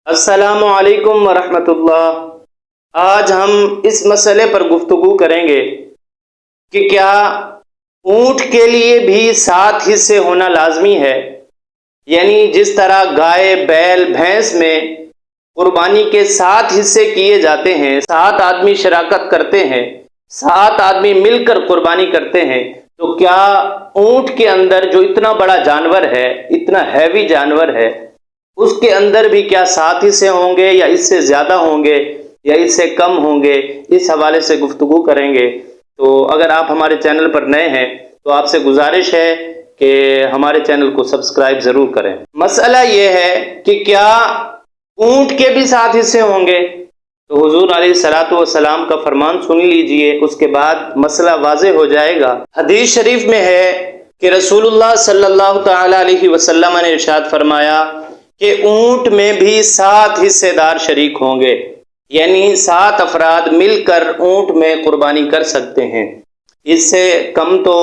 अस्सलामु अलैकुम वरहमतुल्लाह। आज हम इस मसले पर गुफ्तगू करेंगे कि क्या ऊँट के लिए भी 7 हिस्से होना लाजमी है। यानी जिस तरह गाय बैल भैंस में कुर्बानी के 7 हिस्से किए जाते हैं, 7 आदमी शराकत करते हैं, 7 आदमी मिलकर कुर्बानी करते हैं, तो क्या ऊँट के अंदर जो इतना बड़ा जानवर है, इतना हैवी जानवर है, उसके अंदर भी क्या 7 हिस्से होंगे या इससे ज़्यादा होंगे या इससे कम होंगे, इस हवाले से गुफ्तगू करेंगे। तो अगर आप हमारे चैनल पर नए हैं तो आपसे गुजारिश है कि हमारे चैनल को सब्सक्राइब ज़रूर करें। मसला ये है कि क्या ऊँट के भी 7 हिस्से होंगे। तो हुजूर अलैहिस्सलातु वस्सलाम का फरमान सुन लीजिए, उसके बाद मसला वाज़ेह हो जाएगा। हदीस शरीफ में है कि रसूलुल्लाह सल्लल्लाहु तआला अलैहि वसल्लम ने इरशाद फरमाया कि ऊँट में भी 7 हिस्सेदार शरीक होंगे, यानी 7 अफराद मिलकर ऊँट में कुर्बानी कर सकते हैं। इससे कम तो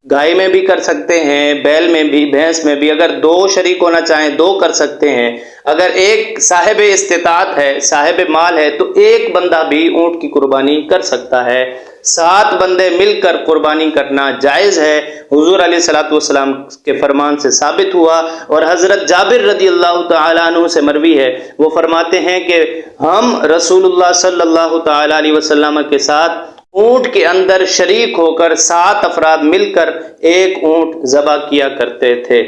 गाय में भी कर सकते हैं, बैल में भी, भैंस में भी। अगर 2 शरीक होना चाहें 2 कर सकते हैं। अगर एक साहिब इस्तिताअत है, साहिब माल है, तो एक बंदा भी ऊँट की कुर्बानी कर सकता है। 7 बंदे मिलकर कुर्बानी करना जायज़ है, हुजूर अलैहिस्सलातु वस्सलाम के फरमान से साबित हुआ। और हज़रत जाबिर रज़ियल्लाहु तआला अन्हु से मरवी है, वो फरमाते हैं कि हम रसूलुल्लाह सल्लल्लाहु तआला अलैहि वसल्लम के साथ ऊँट के अंदर शरीक होकर 7 अफराद मिलकर एक ऊँट ज़बह किया करते थे।